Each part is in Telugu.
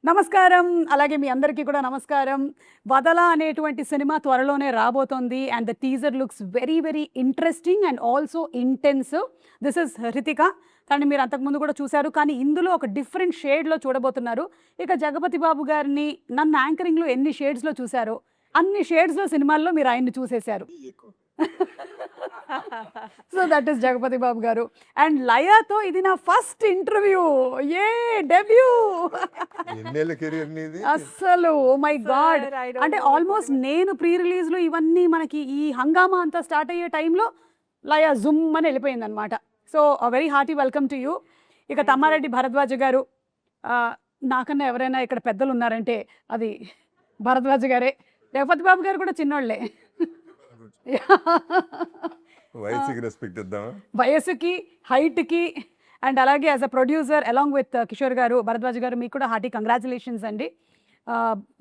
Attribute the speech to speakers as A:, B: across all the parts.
A: నమస్కారం. అలాగే మీ అందరికీ కూడా నమస్కారం. 'వదల' అనేటువంటి సినిమా త్వరలోనే రాబోతోంది. And the teaser looks very very interesting and also intensive. This is Hrithika. తనని మీరు అంతకుముందు కూడా చూశారు. కానీ ఇందులో ఒక డిఫరెంట్ షేడ్‌లో చూడబోతున్నారు. ఇక జగపతి బాబు గారిని నన్ను యాంకరింగ్‌లో ఎన్ని షేడ్స్‌లో చూశారో, అన్ని షేడ్స్‌లో సినిమాల్లో మీరు ఆయన్ని చూసేశారు. So that is Jagapathi Babu గారు. అండ్ లయతో ఇది నా ఫస్ట్ ఇంటర్వ్యూ. డెబ్యూ.
B: ఎన్నేళ్ళ కెరీర్ నీది?
A: అస్సలు ఓ మై గాడ్. అంటే ఆల్మోస్ట్ నేను ప్రీ రిలీజ్లు ఇవన్నీ మనకి ఈ హంగామా అంతా స్టార్ట్ అయ్యే టైంలో లయ జుమ్ అని వెళ్ళిపోయింది అనమాట. So very hearty welcome to you. ఇక తమ్మారెడ్డి భరద్వాజ గారు, నాకన్నా ఎవరైనా ఇక్కడ పెద్దలు ఉన్నారంటే అది భరద్వాజ గారే. జగపతి బాబు గారు కూడా చిన్నోళ్ళే.
B: వయసుకి రెస్పెక్ట్ ఇద్దామా?
A: వయసుకి, హైట్కి అండ్ అలాగే as a producer along with Kishore గారు, భరద్వాజ్ గారు, మీకు కూడా హార్టీ కంగ్రాచులేషన్స్ అండి.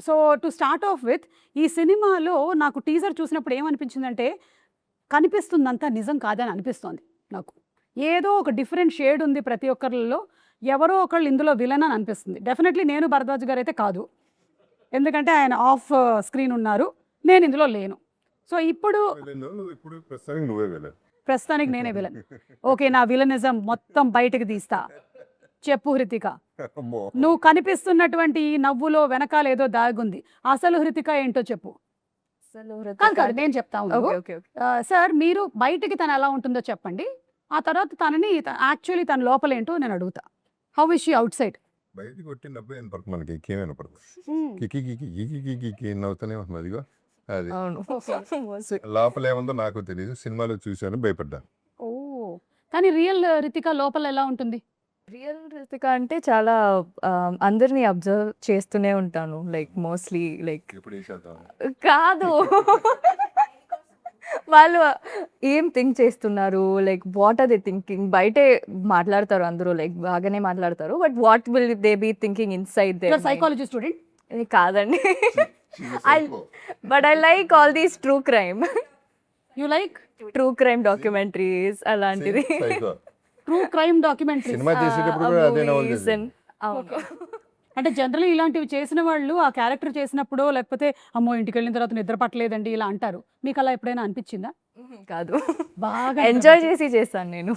A: So to start of with, ఈ సినిమాలో నాకు టీజర్ చూసినప్పుడు ఏమనిపించిందంటే, కనిపిస్తుందంతా నిజం కాదని అనిపిస్తోంది నాకు. ఏదో ఒక డిఫరెంట్ షేడ్ ఉంది ప్రతి ఒక్కరిలో. ఎవరో ఒకళ్ళు ఇందులో విలన్ అని అనిపిస్తుంది. డెఫినెట్లీ నేను భరద్వాజ్ గారు అయితే కాదు, ఎందుకంటే ఆయన ఆఫ్ స్క్రీన్ ఉన్నారు, నేను ఇందులో లేను. సో ఇప్పుడు
B: ఇప్పుడు ప్రస్తుతానికి నువ్వే వెళ్ళాలి.
A: ప్రస్తుతానికి నేనే విలన్. ఓకే, నా విలనిజం మొత్తం బయటకు తీస్తా. చెప్పు హృతిక, నువ్వు కనిపిస్తున్నటువంటి ఈ నవ్వులో వెనకాల ఏదో దాగుంది. అసలు హృతిక ఏంటో చెప్పు. కాదు కాదు, నేను చెప్తా ఉన్నాను. సార్, మీరు బయటికి తను ఎలా ఉంటుందో చెప్పండి. ఆ తర్వాత తనని యాక్చువల్లీ తన లోపల ఏంటో నేను అడుగుతా. How is she out side?
B: బయటకు కొట్టి నవ్వు ఏం పడుతుంది, మనకి ఇంకేమైనా పడుతుంది. కికి కికి కికి కికి కికి నవ్వుతూనే ఉంటుంది. అదిగో అది లోపల ఏముందో నాకు తెలియదు, సినిమాలో చూశాను, భయపడ్డాను.
A: ఓ, కానీ రియల్ రితిక లోపల ఎలా ఉంటుంది?
C: రియల్ రితిక అంటే చాలా అందరినీ అబ్జర్వ్ చేస్తూనే ఉంటాను. లైక్ మోస్ట్లీ లైక్
B: ఎప్పుడు వేసేద్దాం
C: కాదు వాళ్ళు ఏం థింక్ చేస్తున్నారు, like what are they thinking. బయటే మాట్లాడతారు అందరూ, లైక్ బాగానే మాట్లాడతారు, but what will they be thinking inside they.
A: Psychology student
C: కాదండి. But I like all these true crime.
A: You like
C: true crime documentaries అలాంటిది.
A: ట్రూ క్రైమ్ డాక్యుమెంటరీ
B: సినిమా చేసేటప్పుడు కూడా అదే నవల చేసేది.
C: అవును.
A: అంటే జనరల్లీ ఇలాంటివి చేసిన వాళ్ళు ఆ క్యారెక్టర్ చేసినప్పుడు, లేకపోతే అమ్మో ఇంటికి వెళ్ళిన తర్వాత నిద్ర పట్టలేదండి ఇలా అంటారు. మీకు అలా ఎప్పుడైనా అనిపించిందా?
C: కాదు,
A: బాగా
C: ఎంజాయ్ చేసి చేశాను నేను.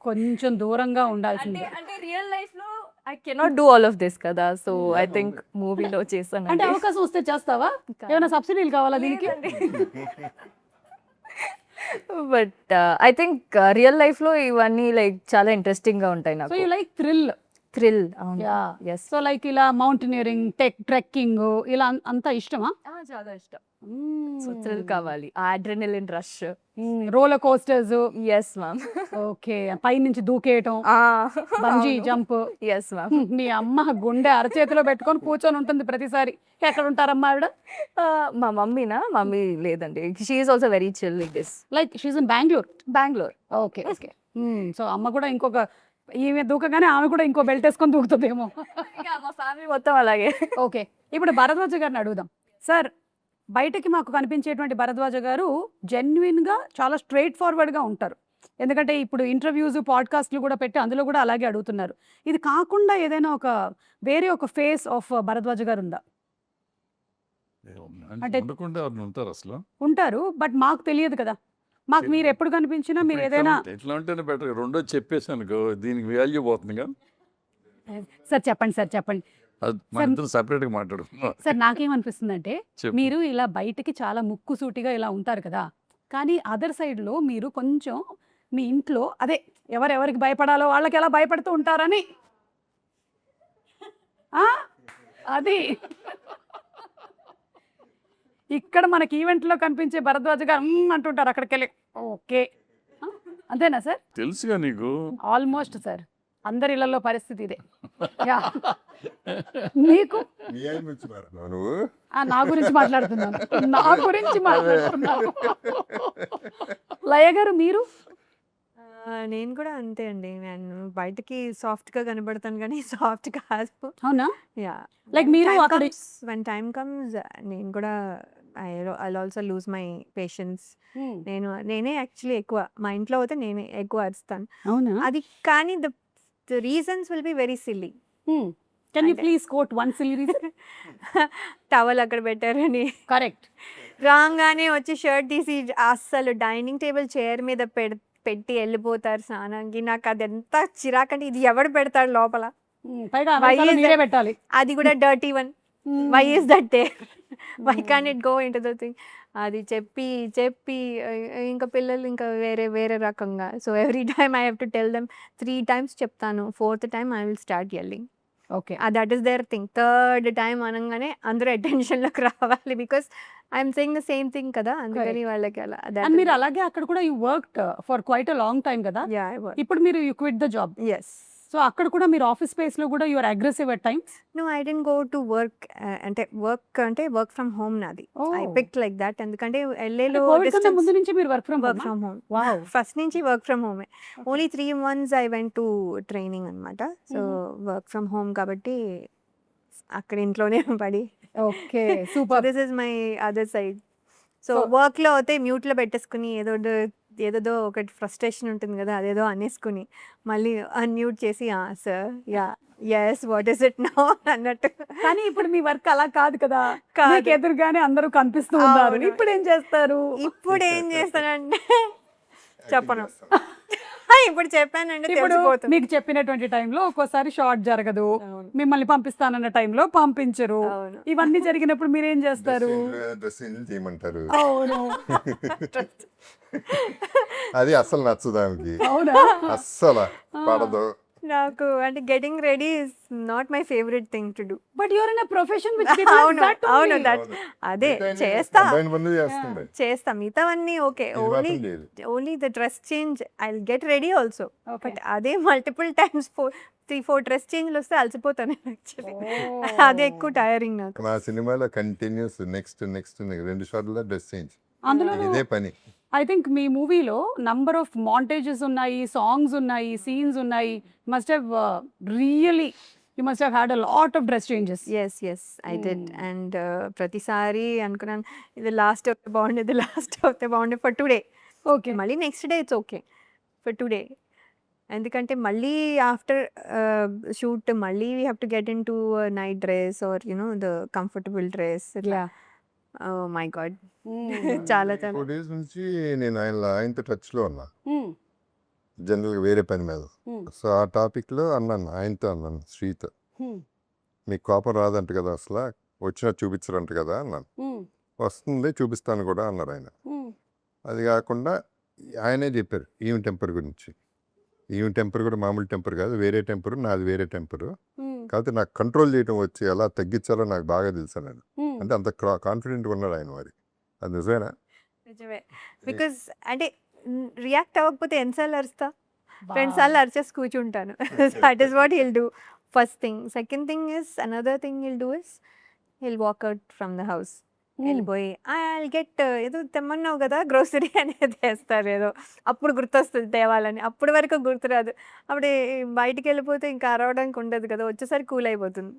A: కొంచెం దూరంగా ఉండాల్సింది.
C: అంటే రియల్ లైఫ్ లో I cannot do all of this కదా, సో ఐ థింక్ మూవీలో చేశాను.
A: అంటే అవకాశం వస్తే చేస్తావా? ఏమైనా సబ్సిడీలు కావాలా దీనికి?
C: But I think real life లో ఇవన్నీ లైక్ చాలా ఇంట్రెస్టింగ్ గా ఉంటాయి
A: సో
C: నాకు.
A: You like thrill.
C: థ్రిల్. అవును.
A: యా.
C: ఎస్,
A: సో లైక్ ఇలా మౌంటైనరింగ్, ట్రెక్కింగ్ ఇలా అంతా ఇష్టమా?
C: చాలా ఇష్టం. సో థ్రిల్ కావాలి, ఆ adrenaline rush.
A: Roller coasters.
C: Yes ma'am.
A: Okay, పై నుంచి దూకేయటం, బంజీ జంప్.
C: Yes ma'am.
A: మీ అమ్మ గుండె అరచేతిలో పెట్టుకొని కూర్చొని ఉంటుంది ప్రతిసారి. ఎక్కడ ఉంటారమ్మా ఆవిడ?
C: మా మమ్మీ లేదండి, she is also very chill with this.
A: Like she's in Bengaluru.
C: Bengaluru.
A: Okay okay. So అమ్మ కూడా ఇంకొక, ఈమె దూకగానే ఆమె కూడా ఇంకో బెల్ట్ వేసుకొని దూకుతుందేమో.
C: మా ఫ్యామిలీ మొత్తం అలాగే.
A: ఓకే, ఇప్పుడు భరద్వాజ గారిని అడుగుదాం. సార్, బయటకి మాకు కనిపించేటువంటి భరద్వాజ గారు జెన్యున్గా చాలా స్ట్రైట్ ఫార్వర్డ్గా ఉంటారు. ఎందుకంటే ఇప్పుడు ఇంటర్వ్యూస్, పాడ్కాస్ట్లు కూడా పెట్టి అందులో కూడా అలాగే అడుగుతున్నారు. ఇది కాకుండా ఏదైనా ఒక వేరే ఒక ఫేస్ ఆఫ్ భరద్వాజ గారు ఉందా? అంటే
D: ఉంటారు అసలు
A: ఉంటారు, బట్ మాకు తెలియదు కదా. మాకు మీరు ఎప్పుడు కనిపించినా మీరు ఏదైనా
D: ఎట్లా ఉంటేనే బెటర్. రెండో చెప్పేసాను దీనికి వాల్యూ పోతుంది కదా.
A: సార్ చెప్పండి, సార్ చెప్పండి.
D: అది మన ఇద్దరు సపరేట్గా మాట్లాడుకున్నాం.
A: సార్, నాకేమనిపిస్తుందంటే
D: చెప్పు.
A: మీరు ఇలా బయటికి చాలా ముక్కుసూటిగా ఇలా ఉంటారు కదా, కానీ అదర్ సైడ్లో మీరు కొంచెం మీ ఇంట్లో అదే ఎవరెవరికి భయపడాలో వాళ్ళకి ఎలా భయపడుతూ ఉంటారని. అది ఇక్కడ మనకి ఈవెంట్లో కనిపించే భరద్వాజ గారు అంటుంటారు అక్కడికి వెళ్ళి. ఓకే, అంతేనా సార్?
D: తెలుసుగా నీకు.
A: ఆల్మోస్ట్ సార్, అందరి ఇళ్లలో పరిస్థితి ఇదే. యా. మీకు
B: నువ్వు
A: నా గురించి మాట్లాడుతున్నాను, నా గురించి మాట్లాడుతున్నాను. లయ గారు, మీరు?
E: నేను కూడా అంతే అండి. నేను బయటకి సాఫ్ట్‌గా కనబడతాను గానీ సాఫ్ట్ కాదు.
A: అవునా?
E: యాహ్!
A: లైక్ మీరు అక్కడ
E: వెన్ టైమ్ కమ్స్ నేను కూడా I'll also lose my patience. నేనే యాక్చువల్లీ ఎక్కువ మా ఇంట్లో అయితే నేనే ఎక్కువ అరుస్తాను.
A: అవునా?
E: అది కానీ the reasons will be very silly.
A: Can you please quote one series?
E: Towel అక్కడ పెట్టారని
A: కరెక్ట్.
E: రాగానే వచ్చి షర్ట్ తీసి అస్సలు డైనింగ్ టేబుల్ చైర్ మీద పెట్టి వెళ్ళిపోతారు స్నానానికి. నాకు అది ఎంత చిరాకంటే ఇది ఎవడు పెడతాడు లోపల,
A: పైగా
E: Why
A: అమెరికాలో
E: is
A: మీరే
E: that-
A: పెట్టాలి.
E: అది కూడా dirty one. Why is that they, why can it go in to the thing. అది చెప్పి ఇంకా పిల్లలు ఇంకా వేరే రకంగా. So every time I have to tell them 3 times చెప్తాను, 4th time I will start yelling.
A: Okay.
E: That is their thing. 3rd time అనగానే అందరూ అటెన్షన్లోకి రావాలి, because I'm saying the same thing కదా, అందుకని వాళ్ళకి అలా.
A: అండ్ మీరు అలాగే అక్కడ కూడా you worked for quite a long time కదా. ఇప్పుడు మీరు you quit the job.
E: Yes.
A: So అక్కడ కూడా మీరు ఆఫీస్ స్పేస్ లో కూడా you're aggressive at times.
E: No, I don't go to work. అంటే వర్క్ ఫ్రమ్ హోమ్ నాది. I picked like that. ఎందుకంటే ఎల్ఏలో
A: కోవిడ్ కన్నా ముందు నుంచి మీరు work from
E: work from home.
A: Wow.
E: First నుంచి వర్క్ ఫ్రమ్ హోమే. Only 3 months I went to training అనమాట. సో వర్క్ ఫ్రమ్ హోమ్ కాబట్టి అక్కడ ఇంట్లోనే పడి.
A: Okay, super.
E: This is my other side. So వర్క్లో అయితే మ్యూట్లో పెట్టేసుకుని ఏదో ఒకటి ఫ్రస్ట్రేషన్ ఉంటుంది కదా, అదేదో అనేసుకుని మళ్ళీ అన్మ్యూట్ చేసి sir yes what is it now అన్నట్టు.
A: కానీ ఇప్పుడు మీ వర్క్ అలా కాదు కదా,
E: కాదు.
A: మీకు ఎదురుగానే అందరూ కనిపిస్తూ ఉన్నారు.
E: అవును.
A: ఇప్పుడు ఏం చేస్తారు?
E: ఇప్పుడు ఏం చేస్తానంటే చెప్పను. ఇప్పుడు చెప్పానంటే
A: ఇప్పుడు
E: తెలిసిపోతుంది.
A: మీకు చెప్పినటువంటి టైంలో ఒక్కోసారి షార్ట్ జరగదు,
E: అవును.
A: మిమ్మల్ని పంపిస్తానన్న టైంలో పంపించరు.
E: అవును.
A: ఇవన్నీ జరిగినప్పుడు మీరు ఏం చేస్తారు?
B: డ్రెస్ చేయమంటారు.
A: అవును.
B: అది అస్సలు నచ్చదు ఆమెకి,
A: అవునా?
B: అస్సలు పడదు.
E: నాకు అంటే getting ready is not my favourite thing to do.
A: But your in a profession which
E: అవును అవును దట్ అదే చేస్తా
B: కంబైన్ పనులు చేస్తుంది.
E: చేస్తా మిగతావన్నీ ఓకే.
B: ఇది
E: ఓన్లీ
B: మాత్రం లేదు.
E: Only the dress change I will get ready also. But అదే మల్టిపుల్ టైమ్స్ 3-4 డ్రెస్ చేంజ్లు వస్తే అలసిపోతాను యాక్చువల్లీ. అదే ఎక్కువ టైరింగ్ నాకు.
B: మా సినిమాలో కంటిన్యూస్ నెక్స్ట్ 2 షార్ట్ల డ్రెస్ చేంజ్,
A: అందులో
B: ఇదే పని.
A: ఐ థింక్ మీ మూవీలో నంబర్ ఆఫ్ మాంటేజెస్ ఉన్నాయి, సాంగ్స్ ఉన్నాయి, సీన్స్ ఉన్నాయి. Must have really you must have had a lot of dress changes.
E: Yes I did. And ప్రతిసారి అనుకున్నాను ఇది లాస్ట్ అవుతే బాగుండే, ఇది లాస్ట్ అవుతే బాగుండే ఫర్ టుడే.
A: ఓకే.
E: మళ్ళీ next day it's okay for today. ఎందుకంటే మళ్ళీ ఆఫ్టర్ షూట్ మళ్ళీ we have to get into night dress or the comfortable dress. Oh my god, చాలా
B: 4 days నుంచి నేను ఆయనతో టచ్లో ఉన్నా, జనరల్గా వేరే పని మీద. సో ఆ టాపిక్లో ఆయనతో అన్నాను, శ్రీతో, మీకు కోపం రాదంట కదా, అసలు వచ్చినా చూపించరంట కదా అన్నాను. వస్తుంది చూపిస్తాను కూడా అన్నారు ఆయన. అది కాకుండా ఆయనే చెప్పారు ఈవెన్ టెంపర్ గురించి. ఈవెన్ టెంపర్ కూడా మామూలు టెంపర్ కాదు, వేరే టెంపర్, నాది వేరే టెంపరు. కాకపోతే నాకు కంట్రోల్ చేయడం వచ్చి ఎలా తగ్గించాలో నాకు బాగా తెలుసు నేను. అంటే అంత కాన్ఫిడెంట్గా ఉన్నాడు ఆయన. మరి అది నిజమేనా?
E: నిజమే. బికాస్ అంటే రియాక్ట్ అవ్వకపోతే ఎన్నిసార్లు అరుస్తా, 2 సార్లు అరిచేసి కూర్చుంటాను. That is what he'll do first thing. Second thing is another thing he'll do is he'll walk out from the house. వెళ్ళిపోయి ఐ గెట్ ఏదో తెమ్మన్నావు కదా గ్రోసరీ అనేది వేస్తారు, ఏదో అప్పుడు గుర్తొస్తుంది తేవాలని. అప్పటి వరకు గుర్తురాదు. అప్పుడు బయటికి వెళ్ళిపోతే ఇంకా అరవడానికి ఉండదు కదా, వచ్చేసరికి కూల్ అయిపోతుంది.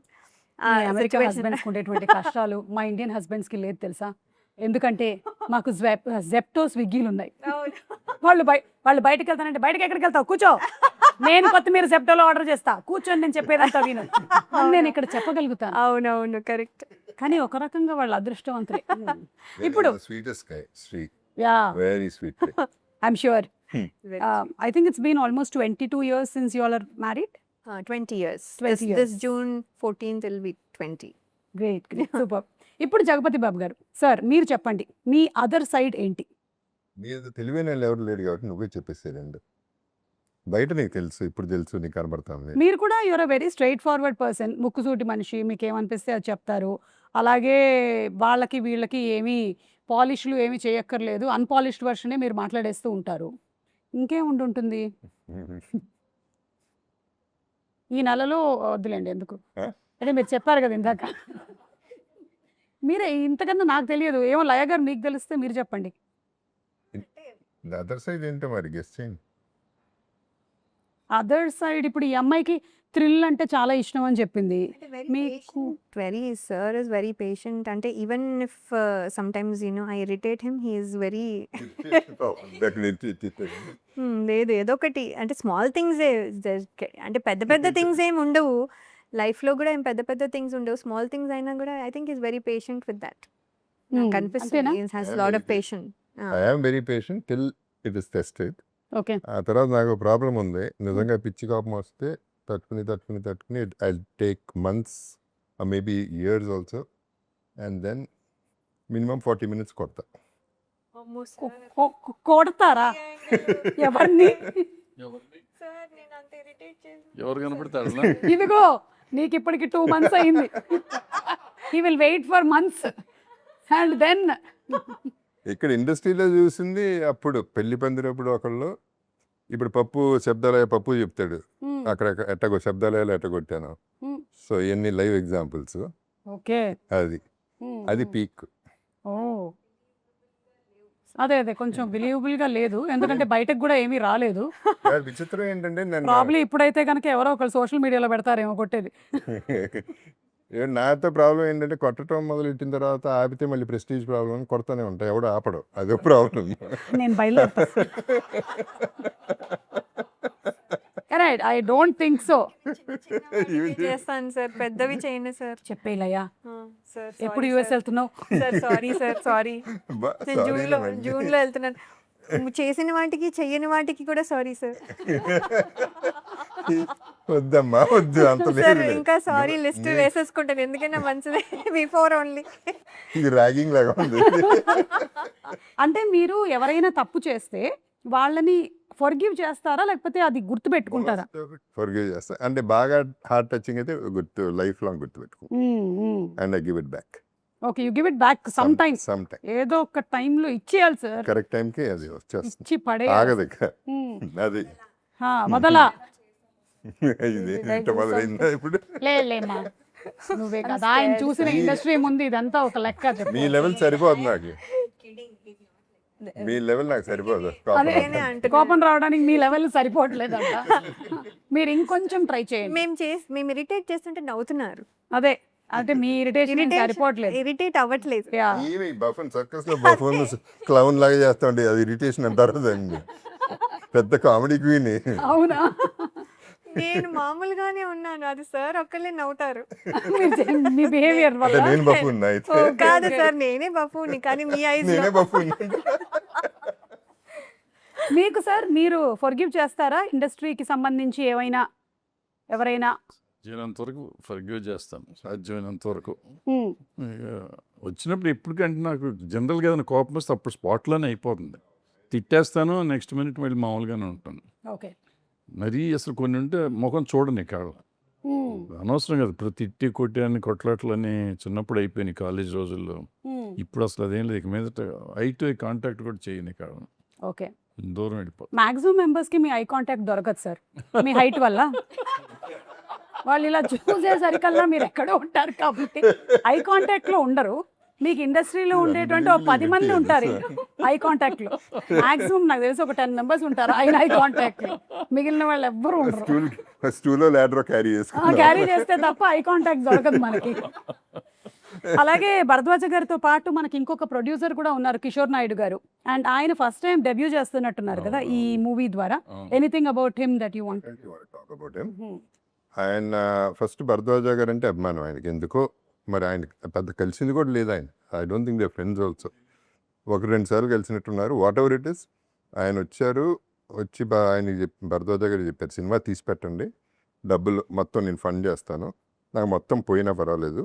A: అమెరికా హస్బెండ్స్ ఉండేటువంటి కష్టాలు మా ఇండియన్ హస్బెండ్స్ కి లేదు తెలుసా. ఎందుకంటే మాకు జెప్టో స్విగ్గీలు ఉన్నాయి. వాళ్ళు బయటకు వెళ్తానంటే బయటకి ఎక్కడికి వెళ్తావు, కూర్చో, నేను కొత్తిమీర జెప్టోలో ఆర్డర్ చేస్తా, కూర్చొని నేను చెప్పేదంతా విను, నేను ఇక్కడ చెప్పగలుగుతాను.
E: అవునవును కరెక్ట్.
A: కానీ ఒక రకంగా వాళ్ళు అదృష్టవంతులే. ఇప్పుడు
B: sweetest guy Sri,
A: yeah,
B: very sweet.
A: I'm sure. I think it's been almost 22 years since you all are married.
E: 20 years.
A: 20 years.
E: This June 14th will be 20.
A: Great great, super. ఇప్పుడు జగపతి బాబు గారు సార్, మీరు చెప్పండి మీ అదర్ సైడ్ ఏంటి?
B: నీది తెలివైన వాళ్ళు ఎవరు లేడు కాబట్టి నువ్వే చెప్పేసేదండి. బయట నీకు తెలుసు, ఇప్పుడు తెలుసు, నీకు కనబడుతుంది.
A: మీరు కూడా your a very straightforward person, ముక్కుసూటి మనిషి, మీకు ఏమనిపిస్తే అది చెప్తారు. అలాగే వాళ్ళకి వీళ్ళకి ఏమీ పాలిష్లు ఏమీ చేయక్కర్లేదు, అన్పాలిష్డ్ వర్షనే మీరు మాట్లాడేస్తూ ఉంటారు. ఇంకేం ఉండుంటుంది ఈ నెలలో? వద్దులేండి, ఎందుకు అంటే మీరు చెప్పారు కదా ఇందాక. మీరే ఇంతకన్నా నాకు తెలియదు, ఏమో లయ గారు మీకు తెలిస్తే మీరు చెప్పండి.
B: అదర్ సైడ్ ఏంటో మరి గెస్ట్ చేయండి.
A: అదర్ సైడ్ ఇప్పుడు ఈ అమ్మాయికి థ్రిల్ అంటే చాలా ఇష్టం అని చెప్పింది. మీకు
E: Sir is very patient. అంటే even if sometimes I irritate him, he is very లేదు ఏదో ఒకటి అంటే స్మాల్ థింగ్స్, అంటే పెద్ద పెద్ద థింగ్స్ ఏమి ఉండవు. లైఫ్లో కూడా ఏం పెద్ద పెద్ద థింగ్స్ ఉండవు, స్మాల్ థింగ్స్ అయినా కూడా I think is very patient with that.
A: అంతేనా?
E: కనిపిస్తుంది has lot of patient.
B: I am very patient till it is tested.
A: Okay.
B: ఆ తర్వాత నాకు ప్రాబ్లం ఉంది, నిజంగా పిచ్చి కోపం వస్తే తట్టుకుని I take months maybe years also, and then minimum 40 minutes కొడతా.
A: కొడతారా ఎవరిని?
D: ఎవరు కనపడతాడు
A: ఇదిగో నీకు ఇప్పటికి 2 months అయింది. He will wait for months and then
B: ఇక్కడ ఇండస్ట్రీలో చూసింది అప్పుడు పెళ్లి పందినప్పుడు ఒకళ్ళు, ఇప్పుడు పప్పు శబ్దాలయ పప్పు చెప్తాడు, అక్కడ ఎట్టగో శబ్దాలయాలు ఎట్టగొట్టాను. సో ఎన్ని లైవ్ ఎగ్జాంపుల్స్.
A: ఓకే.
B: అది పీక్.
A: ఓ అదే కొంచెం బిలీవబుల్ గా లేదు, ఎందుకంటే బయటకు కూడా ఏమీ రాలేదు.
B: విచిత్రం ఏంటంటే నేను
A: ప్రాబ్లీ ఇప్పుడైతే కనుక ఎవరో ఒకరు సోషల్ మీడియాలో పెడతారేమో కొట్టేది.
B: నాతో ప్రాబ్లం ఏంటంటే కొట్టడం మొదలెట్టిన తర్వాత ఆపితే మళ్ళీ ప్రెస్టీజ్ ప్రాబ్లం అని కొడతానే ఉంటాయి, ఎవడో ఆపడం, అదో ప్రాబ్లం.
A: నేను బయలుదేరుతా. Right, I don't think so.
E: చేస్తాను సార్, పెద్దవి చేయను సార్.
A: చెప్పేలయ్యా,
E: సార్
A: ఎప్పుడు యూఎస్ వెళ్తున్నావు?
E: సార్ సారీ నేను జూన్లో వెళ్తున్నాను. చేసిన వాటికి చెయ్యని వాటికి కూడా సారీ సార్.
B: వద్దమ్మా వద్దు, అంత
E: సార్
B: లేదు.
E: ఇంకా సారీ లిస్ట్ వేసేసుకుంటాను, ఎందుకన్నా మంచిది. Before only.
B: ఇది ర్యాగింగ్ లాగా ఉంది.
A: అంటే మీరు ఎవరైనా తప్పు చేస్తే వాళ్ళని ఫర్గివ్ చేస్తారా, లేకపోతే అది గుర్తు పెట్టుకుంటారా?
B: ఫర్గివ్ చేస్తా, అంటే బాగా హార్ట్ టచింగ్ అయితే గుర్తు, లైఫ్ లాంగ్ గుర్తు పెట్టుకో, and I give it back.
A: Okay, you give it back some time. ఏదో ఒక టైంలో ఇచ్చేయాలి సార్,
B: కరెక్ట్ టైంకి అది వచ్చేస్తుంది,
A: ఇచ్చి పడే
B: ఆగదు ఇక. అది
A: వదలా.
B: ఇది ఇంత మొదలైందా ఇప్పుడు?
A: లేమ్మా, నువ్వే కదా ఆయన చూసిన ఇండస్ట్రీ ముందు ఇదంతా ఒక లెక్క. చెప్పు,
B: మీ లెవెల్ సరిపోదు నాకు, మీ లెవెల్ నాకు సరిపోదు.
A: కోపం రావడానికి మీ లెవెల్ సరిపోవట్లేదంట. మీరు ఇంకొంచెం ట్రై చేయండి.
E: మేము ఇరిటేట్ చేస్తుంటే నవ్వుతున్నారు.
A: అదే అంటే మీ ఇరిటేషన్ సరిపోవట్లేదు,
E: ఇరిటేట్ అవ్వట్లేదు.
B: బఫన్ సర్కస్ లో బఫన్ క్లౌన్ లాగా చేస్తా ఉండే, అది ఇరిటేషన్ అంటారు దాన్ని. పెద్ద కామెడీ క్వీన్.
A: అవునా?
E: నేను మామూలుగానే ఉన్నాను, అది సార్ ఒక్కళ్ళే నవ్వుతారు.
A: మీ బిహేవియర్ వల్ల.
B: నేను బఫూన్ అయితే
E: కాదు సార్, నేనే బఫూని, కానీ మీ ఐస్
B: నేనే బఫూన్.
A: మీకు సార్, మీరు ఫర్గివ్ చేస్తారా ఇండస్ట్రీకి సంబంధించి ఎవరైనా?
D: సాధ్యమైనంత వరకు ఫర్గివ్ చేస్తాను, సాధ్యమైనంత వరకు. వచ్చినప్పుడు ఎప్పటికంటే నాకు జనరల్గా ఏదైనా కోపం వస్తే అప్పుడు స్పాట్లోనే అయిపోతుంది, తిట్టేస్తాను, నెక్స్ట్ మినిట్ మళ్ళీ మామూలుగానే ఉంటాను.
A: ఓకే.
D: మరీ అసలు కొన్ని ఉంటే ముఖం చూడని కాదు, అనవసరం కదా ప్రతి తిట్టి కొట్టాని కొట్లాట్లని చిన్నప్పుడు అయిపోయినాయి కాలేజ్ రోజుల్లో. ఇప్పుడు అసలు అదేం లేదు, ఇక మీదట ఐ టు ఐ కాంటాక్ట్ కూడా చేయని కాదు.
A: ఓకే,
D: దూరం వెళ్ళిపోతుంది.
A: మాక్సిమం మెంబర్స్ కి మీ ఐ కాంటాక్ట్ దొరకదు సార్, మీ హైట్ వల్ల. వాళ్ళు ఇలా చూసేసరికల్లా మీరు ఎక్కడో ఉంటారు కాబట్టి ఐ కాంటాక్ట్ లో ఉండరు. మీకు ఇండస్ట్రీలో ఉండేటువంటి ఒక 10 మంది ఉంటారు ఐ కాంటాక్ట్ లో. మాక్సిమం నాకు తెలిసి ఒక 10 members ఉంటారు ఆయన ఐ కాంటాక్ట్ లో, మిగిలిన వాళ్ళు ఎవ్వరు ఉండరు. క్యారీ చేస్తే తప్ప ఐ కాంటాక్ట్ దొరకదు మనకి. అలాగే భరద్వాజ గారితో పాటు మనకి ఇంకొక ప్రొడ్యూసర్ కూడా ఉన్నారు, కిషోర్ నాయుడు గారు. అండ్ ఆయన ఫస్ట్ టైం డెబ్యూ చేస్తున్నట్టున్నారు కదా ఈ మూవీ ద్వారా. Anything about him that you want?
B: ఆయన ఫస్ట్ భరద్వాజ గారు అంటే అభిమానం ఆయనకి, ఎందుకో మరి ఆయన పెద్ద కలిసింది కూడా లేదు ఆయన. I don't think they friends also. 1-2 సార్లు కలిసినట్టున్నారు. వాట్ ఎవర్ ఇట్ ఈస్, ఆయన వచ్చారు, వచ్చి ఆయన భరద్వాజ గారు చెప్పారు, సినిమా తీసి పెట్టండి, డబ్బులు మొత్తం నేను ఫండ్ చేస్తాను, నాకు మొత్తం పోయినా పర్వాలేదు,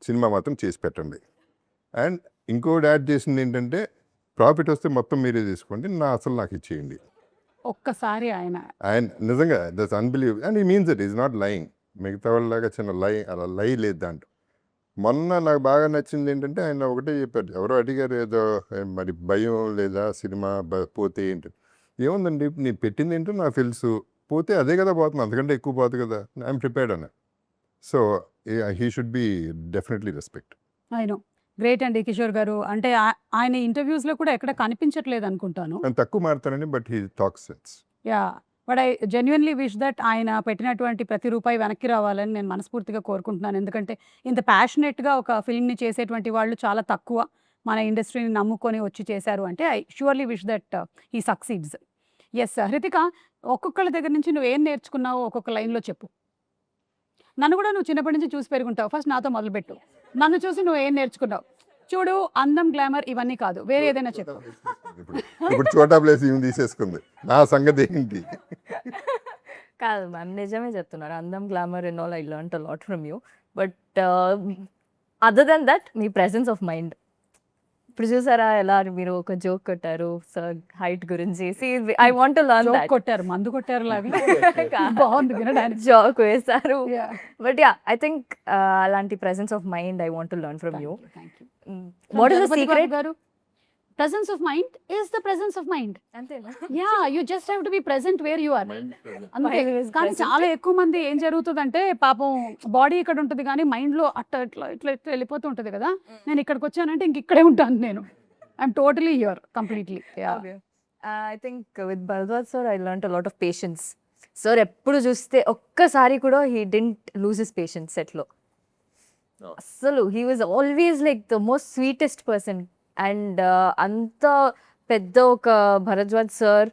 B: సినిమా మాత్రం చేసి పెట్టండి. అండ్ ఇంకోటి యాడ్ చేసింది ఏంటంటే, ప్రాఫిట్ వస్తే మొత్తం మీరే తీసుకోండి, అసలు నాకు ఇచ్చేయండి.
A: ఒక్కసారి ఆయన
B: నిజంగా that's unbelievable and he means it, is not lying. మిగతా వాళ్ళలాగా చిన్న అలా లై లేదు దాంట్లో. మొన్న నాకు బాగా నచ్చింది ఏంటంటే, ఆయన ఒకటే చెప్పారు, ఎవరో అడిగారు ఏదో మరి భయం లేదా సినిమా పోతే ఏంటి. ఏముందండి, నేను పెట్టింది ఏంటో నాకు తెలుసు, పోతే అదే కదా పోతుంది, అంతకంటే ఎక్కువ పోతుంది కదా, ఐఎమ్ ప్రిపేర్డ్ అన్న. So he should be definitely respect.
A: I know. Great అండి కిషోర్ గారు. అంటే ఆయన ఇంటర్వ్యూస్లో కూడా ఎక్కడ కనిపించట్లేదు అనుకుంటాను.
B: ఆయన తక్కువ మారుతానండి, but he talks sense.
A: Yeah, but I genuinely wish that ఆయన పెట్టినటువంటి ప్రతి రూపాయి వెనక్కి రావాలని నేను మనస్ఫూర్తిగా కోరుకుంటున్నాను. ఎందుకంటే ఇంత ప్యాషనెట్గా ఒక ఫిల్మ్ని చేసేటువంటి వాళ్ళు చాలా తక్కువ మన ఇండస్ట్రీని నమ్ముకొని వచ్చి చేశారు అంటే I surely wish that he succeeds. Yes Hrithika, ఒక్కొక్కళ్ళ దగ్గర నుంచి నువ్వేం నేర్చుకున్నావో ఒక్కొక్క లైన్లో చెప్పు. నన్ను కూడా నువ్వు చిన్నప్పటి నుంచి చూసి పెరుగుంటావు. ఫస్ట్ నాతో మొదలుపెట్టు. నన్ను చూసి నువ్వు ఏం నేర్చుకున్నావు? చూడు, అందం, గ్లామర్ ఇవన్నీ కాదు, వేరే ఏదైనా చెప్పు.
B: ఇప్పుడు చోటా ప్లేస్ ఏమి తీసేసుకుంది, నా సంగతి ఏంటి?
C: కాదు మ్యామ్, నిజమే చెప్తున్నారు. అందం, glamour and all I learn a lot from you. But other than that మీ ప్రెసెన్స్ ఆఫ్ మైండ్. ఇప్పుడు చూసారా ఎలా మీరు ఒక జోక్ కొట్టారు సార్ హైట్ గురించి. I want to learn
A: joke
C: that.
A: కొట్టారు, మందు కొట్టారు లాగా బాగుంది వినడానికి.
C: జోక్ వేశారు.
A: Yeah.
C: But yeah, I think అలాంటి presence of mind I want to learn from you.
A: Thank you.
C: What is the
A: Jagapathi
C: secret?
A: Babu garu, presence of mind is the presence of mind.
C: అంతేనా?
A: Yeah, you just have to be present where you are. అంతే.
C: Mind is
A: కానీ
C: present.
A: చాలా ఎక్కువ మంది ఏం జరుగుతుందంటే పాపం బాడీ ఇక్కడ ఉంటుంది కానీ మైండ్ లో అట్లా ఇట్లా ఇట్లా ఇట్లా వెళ్ళిపోతూ ఉంటుంది కదా. నేను ఇక్కడికి వచ్చానంటే ఇంక ఇక్కడే ఉంటాను నేను. I'm totally here completely.
C: I think with Bhardwaj sir I learn a lot of patience. Sir ఎప్పుడు చూస్తే ఒక్కసారి కూడా he didn't lose his patience సెట్లో. అస్సలు he was always like the most sweetest person. And అంత పెద్ద ఒక Bhardwaj sir,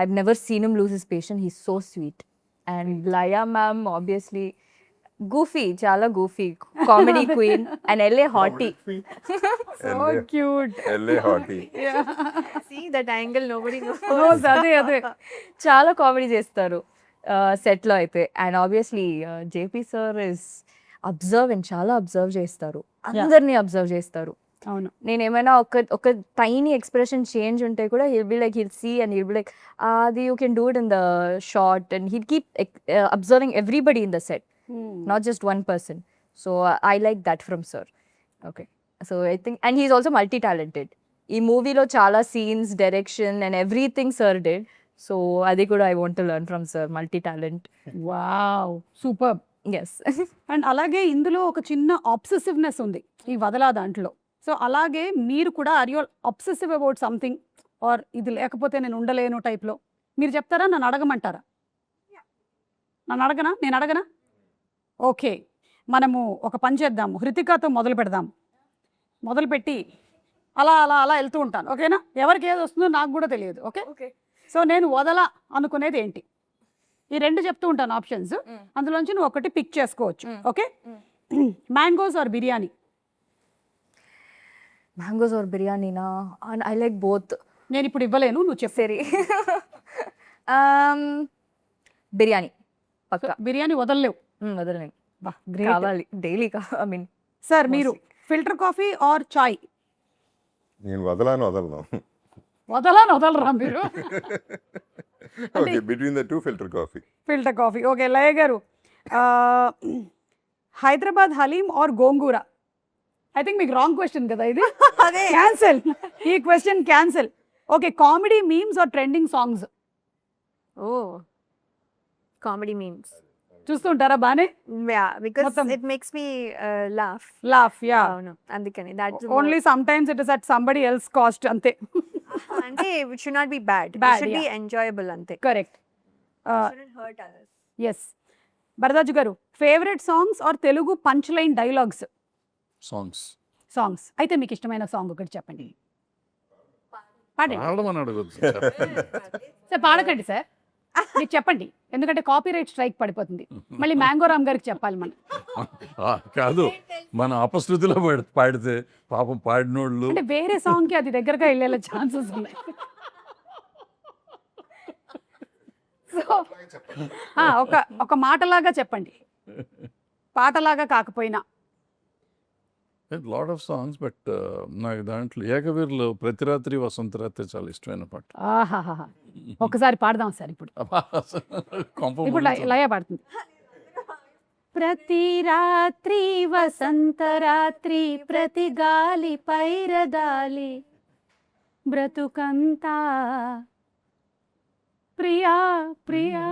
C: I've never seen him lose his patience. He so sweet. And Laya ma'am obviously goofy, చాలా goofy, comedy queen and LA hottie.
A: So cute.
B: LA hottie.
E: See that angle, nobody knows.
A: అదే అదే.
C: చాలా కామెడీ చేస్తారు సెట్లో అయితే. And obviously JP sir is observe, చాలా అబ్జర్వ్ చేస్తారు, అందరినీ అబ్జర్వ్ చేస్తారు.
A: అవును.
C: నేను ఏమైనా ఒక టైనీ ఎక్స్ప్రెషన్ చేంజ్ ఉంటే కూడా he'll be like, he'll see and he'll be like అది you can do it in the short. And he'll keep observing everybody in the set, not just one person. So I like that from sir. Okay, so I think, and he's also multi-talented. Ee movie lo chala scenes, direction and everything sir did. So adi kuda I want to learn from sir, multi-talent.
A: Wow, super.
C: Yes.
A: And అలాగే ఇందులో ఒక చిన్న ఆబ్సెసివ్నెస్ ఉంది ఈ వదలా దాంట్లో. సో అలాగే మీరు కూడా are you obsessive about something, or ఇది లేకపోతే నేను ఉండలేను టైప్లో? మీరు చెప్తారా, నన్ను అడగమంటారా? నేను అడగనా? ఓకే, మనము ఒక పని చేద్దాము, హృతికాతో మొదలు పెడదాము. మొదలుపెట్టి అలా అలా అలా వెళ్తూ ఉంటాను, ఓకేనా? ఎవరికి ఏది వస్తుందో నాకు కూడా తెలియదు. ఓకే.
C: Okay.
A: సో నేను వదల అనుకునేది ఏంటి? ఈ రెండు చెప్తూ ఉంటాను ఆప్షన్స్, అందులోంచి నువ్వు ఒకటి పిక్ చేసుకోవచ్చు. Okay. Mangoes or biryani?
C: Mangoes or biryani na? And I like both.
A: నేను ఇప్పుడు ఇవ్వలేను, నువ్వు చెప్పు.
C: Seri. Biryani. Pakka.
A: బిర్యానీ వదలలేవు.
C: వదలలేను.
A: బా, గ్రేట్.
C: కావాలి డైలీ. ఐ మీన్
A: సార్ మీరు ఫిల్టర్ కాఫీ ఆర్ చాయ్?
B: నేను వదలను.
A: వదలరా మీరు?
B: Okay, between the two filter coffee.
A: Filter coffee. Okay. Laya garu, Hyderabad haleem or gongura? I think మీకు రాంగ్ క్వశ్చన్ కదా ఇది.
E: అదే.
A: క్యాన్సల్, ఈ question cancel. Okay, comedy memes or trending songs?
E: Oh, comedy memes.
A: చూస్తుంటారా బానే?
E: Yeah, because
A: మొత్తం.
E: it makes me laugh.
A: Laugh. Yeah.
E: Oh no, అందుకని that's
A: only some times it is at somebody else cost, అంతే.
E: అంటే it should not be bad. It
A: Bad,
E: should be
A: yeah.
E: enjoyable అంతే.
A: Correct.
E: It shouldn't hurt others.
A: Yes. Bhardwaj garu, favourite songs or Telugu punch line dialogues?
D: Songs
A: అయితే మీకు ఇష్టమైన సాంగ్ ఒకటి చెప్పండి. పాడండి
D: పాడమని అడగొద్దు.
A: సార్. పాడకండి సార్, మీరు చెప్పండి, ఎందుకంటే కాపీరైట్ స్ట్రైక్ పడిపోతుంది. మళ్ళీ మ్యాంగో రామ్ గారికి చెప్పాలి మనం.
D: కాదు, మన అపశృతిలో పాడితే పాపం పాడినోళ్ళు.
A: అంటే వేరే సాంగ్ కి అది దగ్గరగా వెళ్ళే ఛాన్సెస్ ఉన్నాయి. సో ఒక మాటలాగా చెప్పండి, పాటలాగా కాకపోయినా.
D: లాట్ ఆఫ్ సాంగ్స్, బట్ నాకు దాంట్లో ఏకవీరులో ప్రతి రాత్రి వసంత రాత్రి చాలా ఇష్టమైన పాట.
A: ఆహాహా, ఒకసారి పాడదాం సార్ ఇప్పుడు. ఇప్పుడు లయ పాడుతుంది. ప్రతి రాత్రి వసంత రాత్రి, ప్రతి గాలి పైరదాలి, బ్రతుకంతా ప్రియా ప్రియా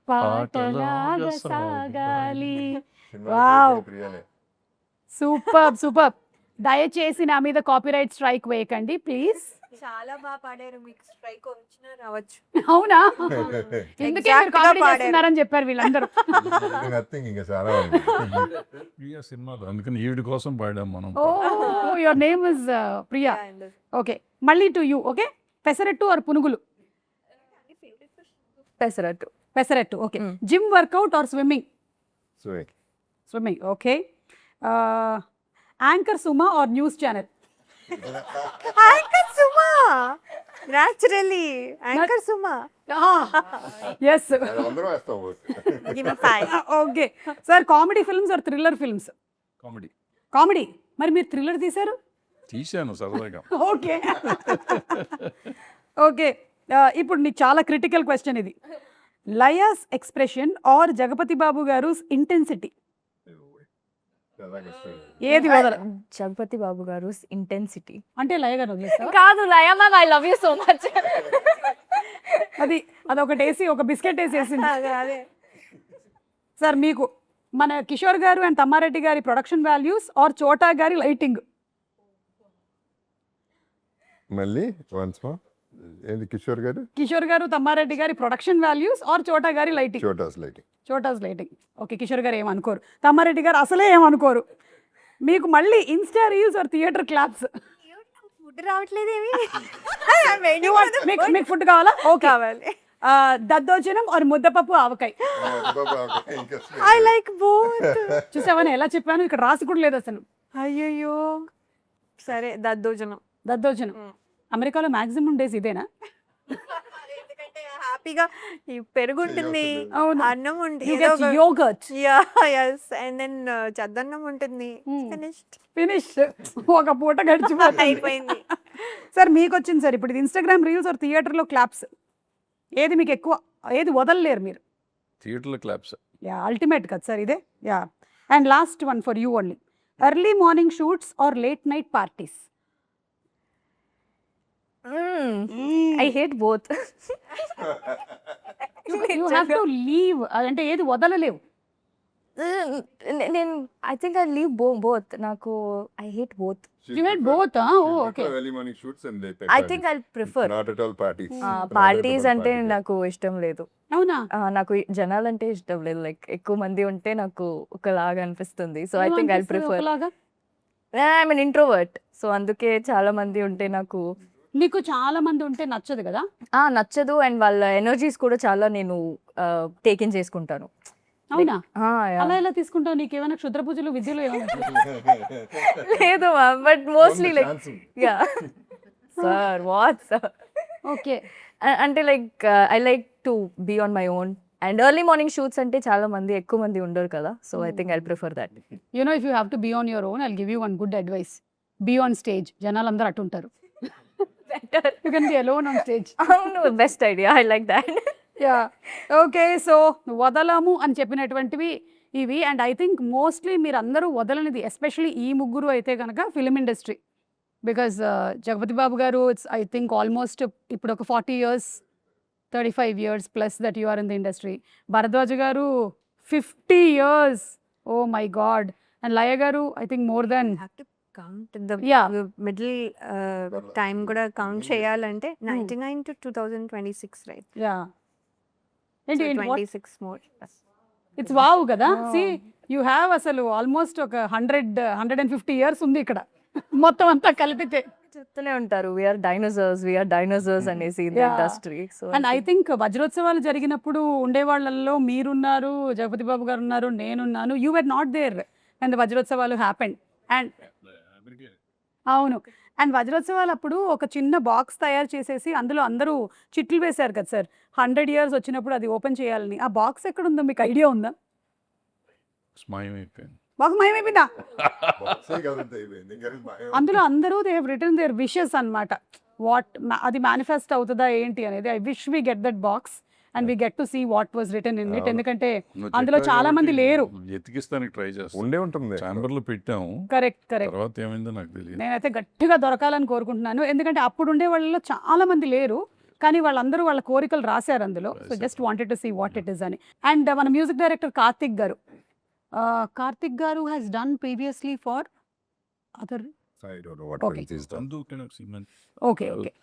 A: పాటలాగా సాగాలి. Wow, super. దయచేసి నా మీద కాపీరైట్ స్ట్రైక్ వేయకండి ప్లీజ్.
E: చాలా బాగా పాడారు, మీకు స్ట్రైక్ వచ్చినా రావచ్చు.
A: అవునా? ఎందుకే
E: Exact గా
A: కామెడీ
E: పాడారు.
A: చేస్తున్నారని చెప్పారు వీళ్ళందరూ.
B: ఇంకా చాలా ఉంది.
D: ప్రియా సినిమాలో, అందుకని ఈవిడ కోసం పాడాం మనం.
A: Oh, your name is Priya. Okay, మళ్ళీ to you. Okay, pesarattu or punugulu?
C: Pesarattu.
A: Pesarattu. Okay. Gym workout or swimming? Swimming. Okay. Anchor Suma or news channel?
E: Anchor Suma, naturally anchor Suma.
A: Yes.
B: అందరూ వేస్తాం
E: Give me 5.
A: Okay sir, comedy films or thriller films?
D: Comedy
A: comedy. మరి మీరు థ్రిల్లర్ తీశారు?
D: తీశాను సరదాగా.
A: ఓకే. ఓకే, ఇప్పుడు నీకు చాలా క్రిటికల్ క్వశ్చన్ ఇది. లయాస్ ఎక్స్ప్రెషన్ ఆర్ జగపతి బాబు గారు ఇంటెన్సిటీ? ఏది వదల?
C: జగపతి బాబు గారు ఇంటెన్సిటీ.
A: అంటే లయ గారు వదిలేస్తావా?
C: కాదు Laya ma'am, I love you so much.
A: అదొకటి వేసి ఒక బిస్కెట్ వేసేసింది.
E: అదే
A: సార్ మీకు మన కిషోర్ గారు అండ్ తమ్మారెడ్డి గారి production values or Chota garu lighting?
B: మళ్ళీ వన్స్ మోర్. ఏంది కిషోర్ గారు?
A: కిషోర్ గారు తమ్మారెడ్డి గారి production values or Chota garu lighting?
B: Chota's lighting.
A: Chota's lighting. Okay, Kishore garu ఏమనుకోరు, తమ్మారెడ్డి గారు అసలే ఏమనుకోరు. మీకు మళ్ళీ insta reels or theatre claps?
E: Food రావట్లేదేమి.
A: మీకు ఫుడ్ కావాలా? ఓకే.
E: కావాలి.
A: Daddojanam or muddapappu avakaya?
E: I like both.
A: చూసావని ఎలా చెప్పాను, ఇక్కడ రాసి కూడా లేదు అసలు.
E: అయ్యయ్యో, సరే దద్దోజనం.
A: దద్దోజనం. అమెరికాలో మాక్సిమం డేస్ ఇదేనా?
E: ఎందుకంటే హ్యాపీగా ఈ పెరుగు ఉంటుంది,
A: అవును.
E: అన్నం
A: You get yogurt.
E: And then చద్దన్నం ఉంటుంది.
A: ఫినిష్. ఒక పూట గడిచిపోతుంది.
E: అయిపోయింది.
A: సార్ మీకు వచ్చింది సార్ ఇప్పుడు ఇన్స్టాగ్రామ్ రీల్స్ ఆర్ థియేటర్లో క్లాప్స్? ఏది మీకు ఎక్కువ, ఏది వదలలేరు మీరు?
D: థియేటర్లో క్లాప్స్.
A: యా, అల్టిమేట్ కదా సార్ ఇదే. Yeah. And last one for you only, early morning shoots or late night parties?
C: I hate both.
A: You have to leave, అంటే ఏది వదలలేవు?
C: నేను I think I leave both. నాకు I hate both.
A: You had both, okay.
B: Early morning shoots and late night
C: I
B: parties.
C: Think I prefer
B: Not at all parties.
C: Parties అంటే
B: parties.
C: నాకు ఇష్టం లేదు.
A: అవునా?
C: నాకు జనాలంటే ఇష్టం లేదు. లైక్ ఎక్కువ మంది ఉంటే నాకు ఒకలాగా అనిపిస్తుంది. So I think I prefer. I mean introvert, so అందుకే చాలా మంది ఉంటే నాకు
A: నీకు చాలా మంది ఉంటే నచ్చదు కదా?
C: నచ్చదు. అండ్ వాళ్ళ ఎనర్జీస్ కూడా చాలా నేను టేక్ ఇన్ చేసుకుంటాను.
A: అవునా? అలా ఎలా తీసుకుంటావు? నీకు ఏమైనా క్షుద్ర పూజలు విద్యలు ఏమైనా?
C: లేదు but mostly like yeah sir what sir.
A: Okay.
C: అంటే like I like to be on my own. And early morning shoots అంటే చాలా మంది ఎక్కువ మంది ఉండరు కదా. So I think I prefer that.
A: You know, if you have to be on your own, I'll give you one good advice. Be on stage. జనాలు అందరూ అటు ఉంటారు. You can be alone on stage.
C: అవును, best idea. I like that.
A: Yeah. Okay, so వదలము అని చెప్పినటువంటివి ఇవి. అండ్ ఐ థింక్ మోస్ట్లీ మీరు అందరూ వదలనిది, ఎస్పెషలీ ఈ ముగ్గురు అయితే కనుక film industry. Because Jagapathi Babu గారు ఇట్స్ ఐ థింక్ ఆల్మోస్ట్ ఇప్పుడు ఒక 40 years 35 years plus that you are in the industry. Bharadwaja garu 50 years. Oh my god. And Laya garu I think more than
E: count the
A: Yeah.
E: Middle time కూడా కౌంట్ చేయాలంటే 99 to 2026, రైట్?
A: యా. ఏంటి
E: 26 more.
A: ఇట్స్ వావ్ కదా. సి యూ హ్యావ్ అసలు ఆల్మోస్ట్ ఒక 150 years ఉంది ఇక్కడ మొత్తం అంతా కలిపితే.
C: చెప్తూనే ఉంటారు వీఆర్ డైనోసార్స్ అనేసి in
A: Yeah.
C: Industry. So
A: and I think వజ్రోత్సవాలు జరిగినప్పుడు ఉండే వాళ్ళల్లో మీరున్నారు, జగపతి బాబు గారు ఉన్నారు, నేనున్నాను. You were not there and the వజ్రోత్సవాలు హ్యాపెండ్. అండ్ అవును. అండ్ వజ్రోత్సవాలు అప్పుడు ఒక చిన్న బాక్స్ తయారు చేసేసి అందులో అందరూ చిట్లు వేశారు కదా సార్, 100 years వచ్చినప్పుడు అది ఓపెన్ చేయాలని. ఆ బాక్స్ ఎక్కడ ఉందో మీకు ఐడియా ఉందా?
D: స్మాయమైపోయింది.
A: బాక్స్ మాయమైపోయిందా?
B: Box ఏ కదంతా అయిపోయింది. ఇంకా భయం.
A: అందులో అందరూ they have return their wishes అన్నమాట. వాట్ అది మేనిఫెస్ట్ అవుతుందా ఏంటి అనేది. I wish we get that box and we get to see what was return in it. ఎందుకంటే
D: నువ్వు
A: అందులో
D: చెప్పావు
A: చాలా మంది
D: కాబట్టి
A: లేరు.
D: ఎతికిస్తానికి ట్రై చేస్తాను.
B: ఉండే ఉంటుంది.
D: ఛాంబర్లో పెట్టాము,
A: కరెక్ట్.
D: తర్వాత ఏమైందో నాకు తెలియదు.
A: నేనైతే గట్టిగా దొరకాలని కోరుకుంటున్నాను. ఎందుకంటే అప్పుడు ఉండే వాళ్ళలో చాలా మంది లేరు, కానీ వాళ్ళందరూ వాళ్ళ కోరికలు రాశారు అందులో. So just wanted to see what it is అని. అండ్ మన music director Karthik garu has done previously for other.
B: I don't know what
A: Okay.
B: else is done.
A: Okay okay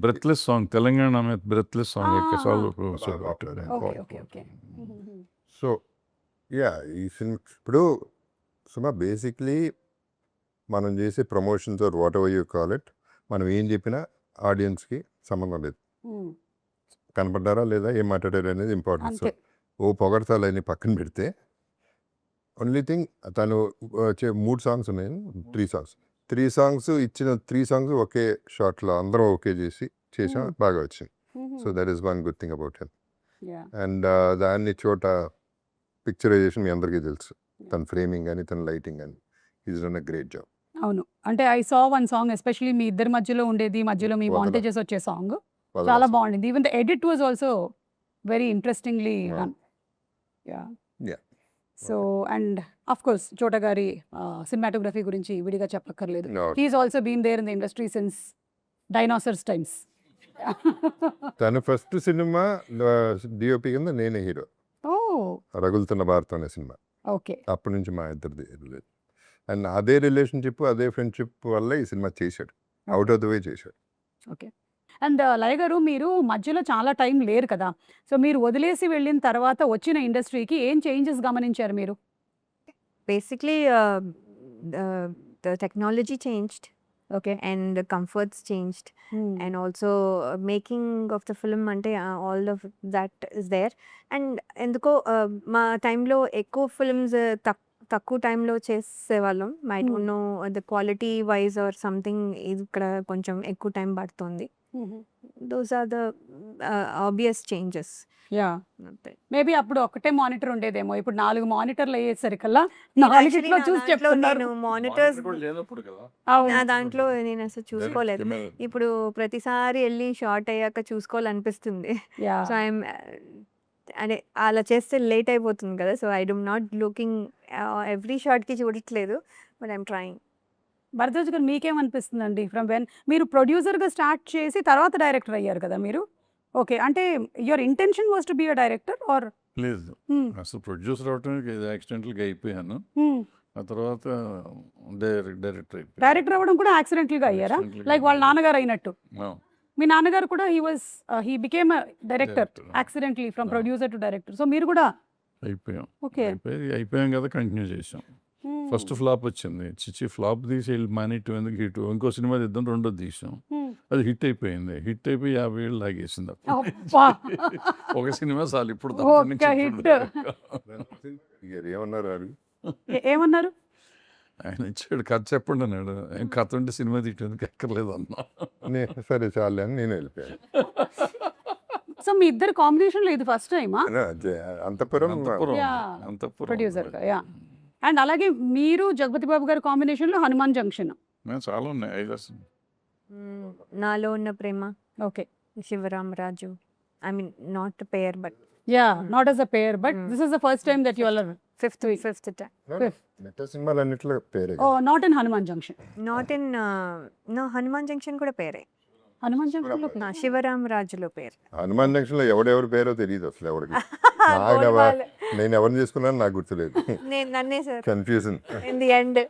D: breathless song, Telangana మీద బ్రెత్లెస్ సాంగ్ యొక్క సాల్వ్
A: okay okay okay.
B: So yeah, ఈ సినిమా ఇప్పుడు సుమా బేసిక్లీ మనం చేసే promotions or whatever you call it, మనం ఏం చెప్పినా ఆడియన్స్కి సంబంధం లేదు. కనపడ్డారా లేదా, ఏం మాట్లాడారు అనేది ఇంపార్టెంట్. సో
A: అంతే.
B: ఓ పొగడతాలని పక్కన పెడితే ఓన్లీ థింగ్ తను 3 సాంగ్స్ ఉన్నాయి, 3 సాంగ్స్ ఇచ్చిన 3 సాంగ్స్ ఒకే షాట్లో అందరం ఓకే చేసాం, బాగా వచ్చింది. So that is one good thing about him. And దాన్ని చోట పిక్చరైజేషన్ మీ అందరికీ తెలుసు, తన ఫ్రేమింగ్ కానీ తన లైటింగ్ కానీ is done a great job.
A: అవును. అంటే I saw one song especially మీ ఇద్దరి మధ్యలో ఉండేది, మధ్యలో మీ
B: వదల.
A: మాంటేజెస్ వచ్చే సాంగ్ చాలా బాగుండింది. Even the edit was also very interestingly done.
B: Yeah.
A: So and of course Chota garu cinematography గురించి విడిగా చెప్పక్కర్లేదు.
B: No.
A: He is also been there in the industry since dinosaurs times.
B: తన ఫస్ట్ సినిమా డిఓపి కింద నేనే హీరో,
A: ఓ
B: రగులుతున్న భారతం అనే సినిమా.
A: ఓకే.
B: అప్పటి నుంచి మా ఇద్దరిది రిలేషన్, అండ్ అదే రిలేషన్షిప్ అదే ఫ్రెండ్షిప్ వల్ల ఈ సినిమా చేశాడు, అవుట్ ఆఫ్ ద వే చేశాడు.
A: ఓకే. అండ్ లయ గారు, మీరు మధ్యలో చాలా టైం లేరు కదా, సో మీరు వదిలేసి వెళ్ళిన తర్వాత వచ్చిన ఇండస్ట్రీకి ఏం చేంజెస్ గమనించారు మీరు?
E: Basically, the technology changed
A: okay.
E: and the comforts changed, and also making of the film ante all of that is there. And ఎందుకో మా టైంలో ఎక్కువ ఫిల్మ్స్ తక్కువ టైంలో చేసేవాళ్ళం. I don't know the quality wise or something, ఇక్కడ కొంచెం ఎక్కువ టైం పడుతుంది. Those are the obvious changes.
A: Yeah, maybe అప్పుడు ఒకటే మానిటర్ ఉండేదేమో, ఇప్పుడు 4 మానిటర్లు అయ్యేసరికల్లా 4 చూసి చెప్తున్నారు.
E: నేను మానిటర్స్
D: కూడా లేనప్పుడు కదా.
E: నా దాంట్లో నేను అసలు చూసుకోలేదు. ఇప్పుడు ప్రతిసారి వెళ్ళి షార్ట్ అయ్యాక చూసుకోవాలనిపిస్తుంది.
A: యా,
E: సో ఐఎమ్ అంటే అలా చేస్తే లేట్ అయిపోతుంది కదా. So I don't not looking every షార్ట్కి చూడట్లేదు, బట్ ఐఎమ్ ట్రయింగ్.
A: భరద్వాజ్ గారు మీకేమనిపిస్తుందండి? ఫ్రమ్ వెన్ మీరు ప్రొడ్యూసర్గా స్టార్ట్ చేసి తర్వాత డైరెక్టర్ అయ్యారు కదా మీరు. ఓకే, అంటే your intention was to be a director or?
D: లేదు, అసలు ప్రొడ్యూసర్ అవటం యాక్సిడెంటల్గా అయిపోయాను. ఆ తర్వాత డైరెక్టర్ అయిపోయాను.
A: డైరెక్టర్ అవ్వడం కూడా యాక్సిడెంటల్గా అయ్యారా?
D: Accidentally
A: లైక్ వాళ్ళ నాన్నగారు అయినట్టు.
D: ఆ,
A: మీ నాన్నగారు కూడా he became director
D: Director.
A: Accidentally from
D: Ah.
A: Producer to director. So మీరు కూడా
D: అయిపోయాం.
A: ఓకే.
D: అయిపోయాం కదా, కంటిన్యూ చేసాం. ఫస్ట్ ఫ్లాప్ వచ్చింది, చిచ్చి ఫ్లాప్ తీసి వెళ్ళి మానేట్టు ఎందుకు హిట్, ఇంకో సినిమా తీద్దాం, రెండోది తీసాం, అది హిట్ అయిపోయింది. హిట్ అయిపోయి 50 ఏళ్ళు లాగేసింది. ఒక సినిమా చాలు ఇప్పుడు తప్పటి నుంచి
A: ఒక్క
D: ఇప్పుడు
A: హిట్.
B: ఏమన్నారు వారు?
A: ఏమన్నారు?
D: ఆయన ఇచ్చాడు, కథ చెప్పండి అన్నాడు. ఏం కథ ఉంటే సినిమా తీయడానికి ఎక్కర్లేదు అన్నా.
B: సరే చాలే అని నేను వెళ్ళిపోయాను.
A: సో మీ ఇద్దరు కాంబినేషన్లో ఇది ఫస్ట్ టైమా?
B: అంతపురం
A: ప్రొడ్యూసర్గా, యా. అండ్ అలాగే మీరు జగపతి బాబు గారి కాంబినేషన్లో హనుమాన్ జంక్షన్.
D: చాలా ఉన్నాయి, 5 అసలు.
E: నాలో ఉన్న ప్రేమ,
A: okay.
E: Sivaramaraju. I mean not pair but
A: yeah, not as a pair, but this is the first time that you are
E: fifth time.
B: మెట్ట సినిమాలు అన్నిట్లో పేరే.
A: Oh, not in Hanuman Junction.
E: Not in no, Hanuman Junction కూడా పేరే.
A: హనుమాన్ జంక్షన్లో
E: నా శివరామరాజులో పేరు.
B: హనుమాన్ జంక్షన్ లో ఎవడెవరి పేరో తెలియదు అసలు ఎవరికి. నేను ఎవరిని చేసుకున్నాను నాకు గుర్తులేదు.
E: నన్నే sir
B: confusion.
E: In the end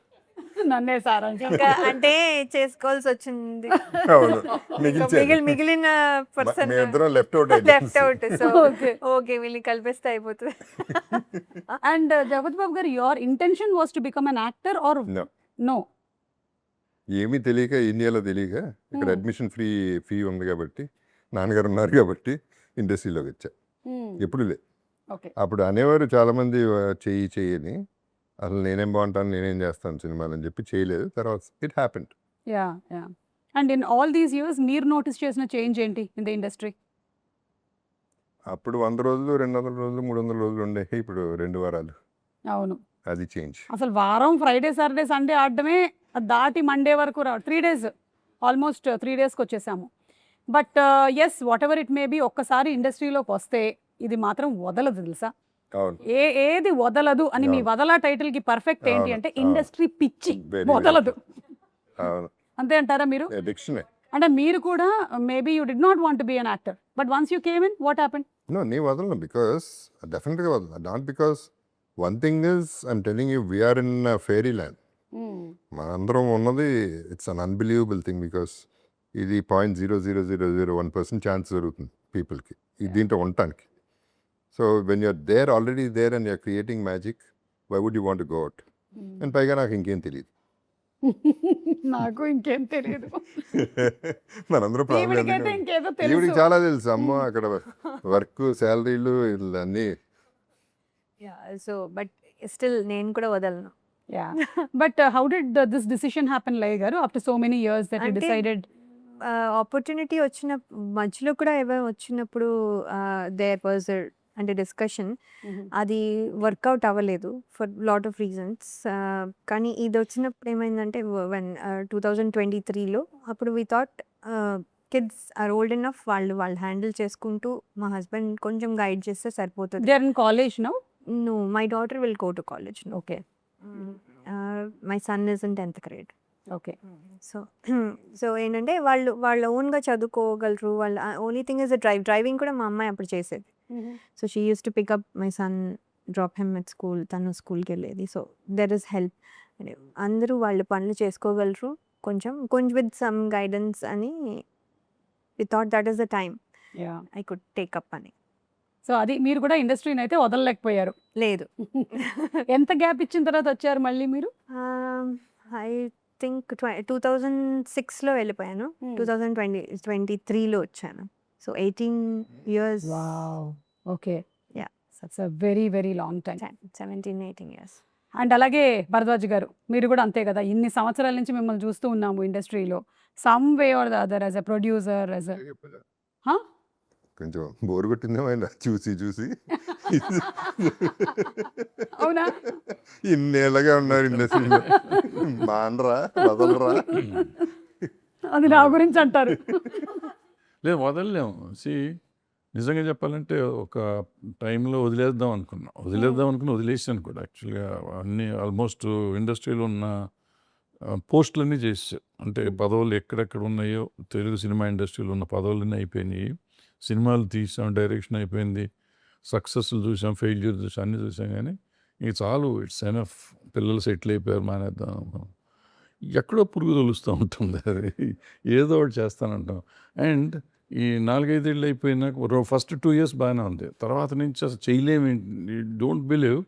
A: నన్నే సార్
E: ఇంకా అంటే చేసుకోవాల్సి వచ్చింది.
B: అవును, మిగిల్చాను.
E: మిగిలిన పర్సన్
B: మేమిద్దరం left out
E: left out. So
A: okay.
E: Okay, వీళ్ళని కలిపేస్తే అయిపోతుంది.
A: And Jagapathi Babu garu, your intention was to become an actor or no?
B: ఏమీ తెలియక, ఇండియాలో తెలియక, ఇక్కడ అడ్మిషన్ ఫీ ఉంది కాబట్టి, నాన్నగారు ఉన్నారు కాబట్టి ఇండస్ట్రీలోకి వచ్చా. ఎప్పుడు లే.
A: ఓకే.
B: అప్పుడు అనేవారు చాలామంది చెయ్యని, అసలు నేనేం బాగుంటాను, నేనేం చేస్తాను సినిమాలు అని చెప్పి చేయలేదు. తర్వాత it happened.
A: Yeah, yeah. And in all these years మీరు నోటీస్ చేసిన చేంజ్ ఏంటి ఇన్ ద ఇండస్ట్రీ?
B: అప్పుడు 100 రోజులు, 200 రోజులు, 300 రోజులు ఉండే, ఇప్పుడు 2 వారాలు.
A: అవును,
B: అది చేంజ్.
A: అసలు వారం ఫ్రైడే సాటర్డే సండే ఆడడమే, అది దాటి మండే వరకు 3 డేస్, ఆల్మోస్ట్ 3 డేస్కి వచ్చేసాము. But yes, whatever it may be, ఒక్కసారి ఇండస్ట్రీలోకి వస్తే ఇది మాత్రం వదలదు తెలుసా.
B: అవును,
A: ఏది వదలదు అని మీ వదల టైటిల్కి పర్ఫెక్ట్ ఏంటి అంటే ఇండస్ట్రీ పిచ్చి
B: Very
A: వదలదు.
B: అవును,
A: అంతే అంటారా మీరు?
B: అడిక్షన్.
A: అంటే మీరు కూడా maybe you did not want be an actor, but once you came in, what happened?
B: No, నీ వదలను, బికాస్ డెఫినెట్గా వదలను. Not because one thing is, I'm telling you, we're in fairy land. మనందరం ఉన్నది it's an unbelievable thing, because ఇది 0.00001% ఛాన్స్ జరుగుతుంది పీపుల్కి దీంట్లో ఉండటానికి. So when you're there, already there and you're creating magic, why would you want to go out? And పైగా నాకు ఇంకేం తెలియదు.
A: నాకు ఇంకేం తెలియదు.
B: మనందరం
A: ఈవిడికైతే ఇంకేదో
B: ఈవిడికి
A: తెలుసు.
B: చాలా తెలుసు. అమ్మ అక్కడ వర్క్, శాలరీలు, ఇవన్నీ.
E: సో బట్ స్టిల్ నేను కూడా వదలను.
A: Yeah but how did this decision happen Laya garu after so many years that you
E: అంటే
A: డిసైడెడ్?
E: ఆపర్చునిటీ వచ్చిన మధ్యలో కూడా ఏమైనా వచ్చినప్పుడు దేర్ వాజ్ అంటే డిస్కషన్, అది వర్కౌట్ అవ్వలేదు ఫర్ లాట్ ఆఫ్ రీజన్స్. కానీ ఇది వచ్చినప్పుడు ఏమైందంటే 2023లో అప్పుడు we thought kids are old enough, వాళ్ళు హ్యాండిల్ చేసుకుంటూ మా హస్బెండ్ కొంచెం గైడ్ చేస్తే సరిపోతుంది.
A: They are in college now?
E: No, my daughter will go to college.
A: Okay
E: my son is in 10th grade.
A: Okay
E: so ఏంటంటే వాళ్ళ ఓన్గా చదువుకోగలరు. వాళ్ళ ఓన్లీ థింగ్ ఇస్ డ్రైవింగ్ కూడా మా అమ్మాయి అప్పుడు చేసేది. So she uses to pick up my son, drop him at school, తను స్కూల్కి వెళ్ళేది. So there is help. అందరూ వాళ్ళ పనులు చేసుకోగలరు కొంచెం విత్ సమ్ గైడెన్స్ అని we thought that is the time
A: yeah
E: I could take up అని.
A: సో అది మీరు కూడా ఇండస్ట్రీని అయితే వదలలేకపోయారు.
E: లేదు,
A: ఎంత గ్యాప్ ఇచ్చిన తర్వాత వచ్చారు మళ్ళీ మీరు?
E: ఐ థింక్ 2006లో వెళ్ళిపోయాను. 2023లో వచ్చాను. So 18 years.
A: Wow okay
E: Yeah.
A: That's a very very long time.
E: 17-18 years.
A: And అలాగే భరద్వాజ్ గారు మీరు కూడా అంతే కదా, ఇన్ని సంవత్సరాల నుంచి మిమ్మల్ని చూస్తూ ఉన్నాము ఇండస్ట్రీలో some way or the other as a producer as a
B: కొంచెం బోర్ కొట్టిందేమో ఆయన చూసి
A: అవునా?
B: ఇన్నేళ్ళగా ఉన్నారు ఇండస్ట్రీలో, మానరా వదలరా.
A: అది నా గురించి అంటారు.
D: లేదు వదలలేము. నిజంగా చెప్పాలంటే ఒక టైంలో వదిలేద్దాం అనుకుని వదిలేసాను కూడా. యాక్చువల్గా అన్ని ఆల్మోస్ట్ ఇండస్ట్రీలో ఉన్న పోస్టులన్నీ చేసాను. అంటే పదవులు ఎక్కడెక్కడ ఉన్నాయో తెలుగు సినిమా ఇండస్ట్రీలో ఉన్న పదవులన్నీ అయిపోయినాయి. సినిమాలు తీసాం, డైరెక్షన్ అయిపోయింది, సక్సెస్లు చూసాం, ఫెయిల్యూర్ చూసాం, అన్నీ చూసాం. కానీ ఇక చాలు, ఇట్స్ ఎనఫ్, పిల్లలు సెటిల్ అయిపోయారు, మానేద్దాం. ఎక్కడో పురుగు తొలుస్తూ ఉంటుంది, అది ఏదో ఒకటి చేస్తానంటాం. అండ్ ఈ 4-5 ఏళ్ళు అయిపోయినాక ఫస్ట్ 2 years బాగానే ఉంది, తర్వాత నుంచి అసలు చేయలేము. డోంట్ బిలీవ్,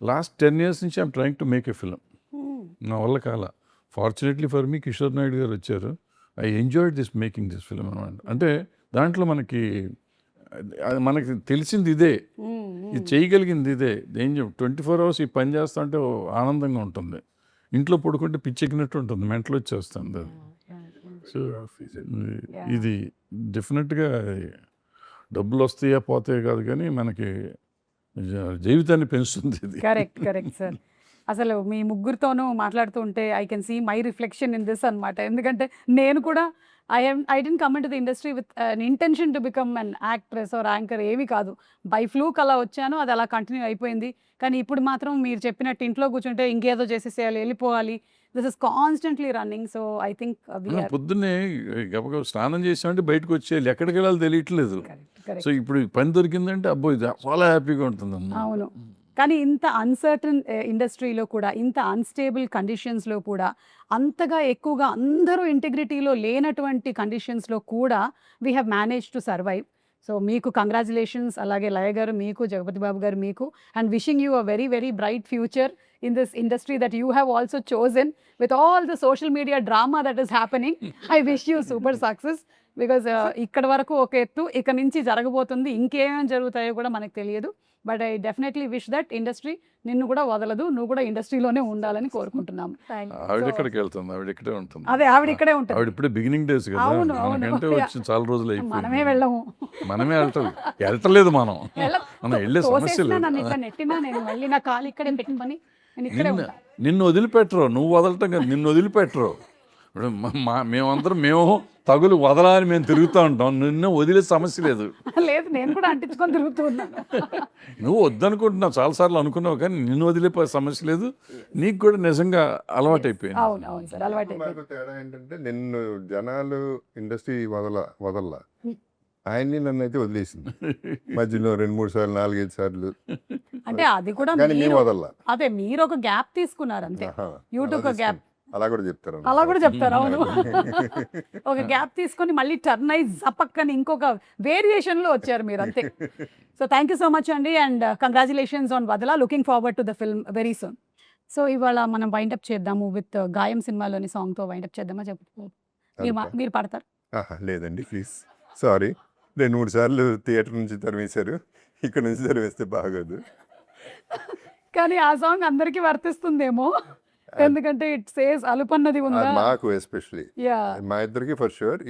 D: లాస్ట్ 10 years నుంచి I'm trying to make a film. నా వల్ల కాల. Fortunately for me Kishore Naidu గారు వచ్చారు. I enjoyed this making this film అనమాట. అంటే దాంట్లో మనకి తెలిసింది ఇదే, ఇది చేయగలిగింది ఇదే. ఏం 24 hours ఈ పని చేస్తా అంటే ఆనందంగా ఉంటుంది. ఇంట్లో పడుకుంటే పిచ్చెక్కినట్టు ఉంటుంది, మెంటలు వచ్చేస్తుంది. సో ఇది డెఫినెట్గా డబ్బులు వస్తాయా పోతాయా కాదు, కానీ మనకి జీవితాన్ని పెంచుతుంది ఇది.
A: Correct sir. అసలు మీ ముగ్గురితోనూ మాట్లాడుతూ ఉంటే I can see my reflection in this అనమాట. ఎందుకంటే నేను కూడా I didn't come into the industry with an intention to become an actress or anchor, ఏమీ కాదు. బై ఫ్లూక్ అలా వచ్చాను, అది అలా కంటిన్యూ అయిపోయింది. కానీ ఇప్పుడు మాత్రం మీరు చెప్పినట్టు ఇంట్లో కూర్చుంటే ఇంకేదో చేసేసేయాలి, వెళ్ళిపోవాలి. This is constantly running. So I think
D: పొద్దున్నే గబగబా స్నానం చేసామంటే బయటకు వచ్చేయాలి, ఎక్కడికి వెళ్ళాలి తెలియట్లేదు. సో ఇప్పుడు పని దొరికిందంటే అబ్బో ఇది చాలా హ్యాపీగా ఉంటుంది అన్నమాట.
A: అవును. కానీ ఇంత అన్సర్టన్ ఇండస్ట్రీలో కూడా, ఇంత అన్స్టేబుల్ కండిషన్స్లో కూడా, అంతగా ఎక్కువగా అందరూ ఇంటిగ్రిటీలో లేనటువంటి కండిషన్స్లో కూడా we have manage to survive. So మీకు కంగ్రాచులేషన్స్. అలాగే లయ గారు మీకు, జగపతి బాబు గారు మీకు, and wishing you a very very bright future in this industry that you have also chosen with all the social media drama that is happening. I wish you super success because ఇక్కడ వరకు ఒక ఎత్తు, ఇక నుంచి జరగబోతుంది, ఇంకేమేమి జరుగుతాయో కూడా మనకు తెలియదు. But I definitely wish that industry నిన్ను కూడా వదలదు, నువ్వు కూడా ఇండస్ట్రీలోనే ఉండాలని కోరుకుంటున్నాము.
D: ఆవిడ ఎక్కడికి వెళ్తుంది, ఆవిడ ఇక్కడే ఉంటుంది.
A: అదే ఆవిడ ఇక్కడే ఉంటుంది.
D: ఆవిడ ఇప్పుడే బిగినింగ్ డేస్ కదా,
A: అవును, అవును.
D: మనకంటే వచ్చి చాలా రోజులు అయిపోయింది.
A: మనమే వెళ్ళము,
D: మనమే వెళ్తలేదు మనం వెళ్ళే సమస్య లేదు.
A: నన్ను ఇట్లా నెట్టినా నేను మళ్ళీ నా కాలు ఇక్కడే పెట్టుకొని నేను ఇక్కడే ఉంటా.
D: నిన్ను వదిలిపెట్టరు, నువ్వు వదలటం కదా, నిన్ను వదిలిపెట్టరు. ఇప్పుడు మేమందరం తగులు వదలని మేము తిరుగుతూ ఉంటాం, నిన్ను వదిలే సమస్య లేదు.
A: లేదు, నేను కూడా అంటించుకొని తిరుగుతూ ఉన్నాను.
D: నువ్వు వద్దనుకుంటున్నావు, చాలాసార్లు అనుకున్నావు, కానీ నిన్ను వదిలే సమస్య లేదు. నీకు కూడా నిజంగా అలవాటు అయిపోయింది.
A: అవును అవును సార్, అలవాటు అయిపోయింది.
B: తేడా ఏంటంటే నిన్ను జనాలు ఇండస్ట్రీ వదల్లా, ఆయన్ని నన్ను అయితే వదిలేసింది మధ్యలో 2-3 సార్లు 4-5 సార్లు.
A: అంటే అది కూడా
B: కానీ మేము వదల్లా.
A: అదే మీరు ఒక గ్యాప్ తీసుకున్నారు అంతే. యూట్యూబ్ ఒక గ్యాప్,
B: అలా కూడా చెప్తారు.
A: అవును. ఒక గ్యాప్ తీసుకొని మళ్ళీ టర్న్ అయి జపక్కని ఇంకొక వేరియేషన్ లో వచ్చారు మీరు అంతే. So thank you so much అండి, అండ్ కంగ్రాచులేషన్స్ ఆన్ వదలా. Looking forward to the film very soon. So ఇవాళ మనం వైండప్ చేద్దాము విత్ గాయం సినిమాలోని సాంగ్ తో వైండప్ చేద్దామా? మీరు పాడతారు?
B: లేదండి ప్లీజ్, సారీ. 2-3 సార్లు థియేటర్ నుంచి తరిమేశారు, ఇక్కడ నుంచి తరివేస్తే బాగోదు.
A: కానీ ఆ సాంగ్ అందరికీ వర్తిస్తుందేమో, ఎందుకంటే ఇట్ సేస్ అలుపన్నది ఉందా.
B: మాకు ఎస్పెషలీ
A: యా
B: మా ఇద్దరికి ఫర్ షూర్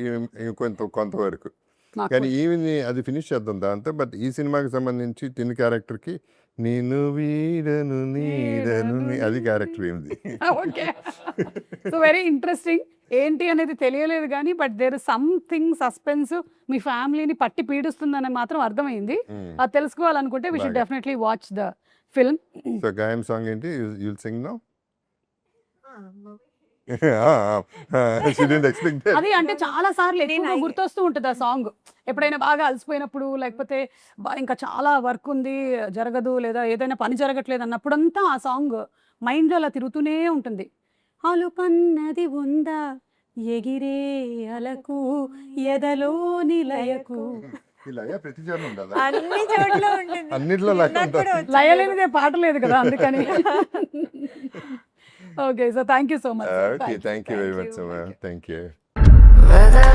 B: కొంతవరకు.
A: నాకు
B: కానీ ఈవిని అది ఫినిష్ చేద్దాం దాంతో. బట్ ఈ సినిమాకి సంబంధించి తిని క్యారెక్టర్కి నేను వీడను నీడను అది క్యారెక్టర్ ఏంది.
A: ఓకే. So very interesting. ఏంటి అనేది తెలియలేదు కానీ but there is something suspense మీ ఫ్యామిలీని పట్టి పీడిస్తుందని మాత్రం అర్థమైంది. అది తెలుసుకోవాలనుకుంటే వి షుడ్
B: బాగా.
A: Definitely watch the film.
B: So గాయం సాంగ్ ఏంటి యుల్ సింగ్ నౌ.
A: అది అంటే చాలా సార్లు ఎక్కువగా గుర్తొస్తూ ఉంటుంది ఆ సాంగ్. ఎప్పుడైనా బాగా అలసిపోయినప్పుడు లేకపోతే ఇంకా చాలా వర్క్ ఉంది జరగదు లేదా ఏదైనా పని జరగట్లేదు అన్నప్పుడంతా ఆ సాంగ్ మైండ్లో అలా తిరుగుతూనే ఉంటుంది. అలుపన్నది ఉందా ఎగిరే అలకు ఎదలో నిలయకు.
B: ప్రతి చోట ఉండాలి,
E: అన్ని చోట్ల ఉంటుంది.
B: అన్నిట్లో లెక్క
E: నాకు కూడా
B: ఉంటుంది.
E: వచ్చు.
A: లయలేనిదే పాట లేదు కదా అందుకని. Okay so thank you so much.
B: Okay thank you very much. Thank you.
F: Whether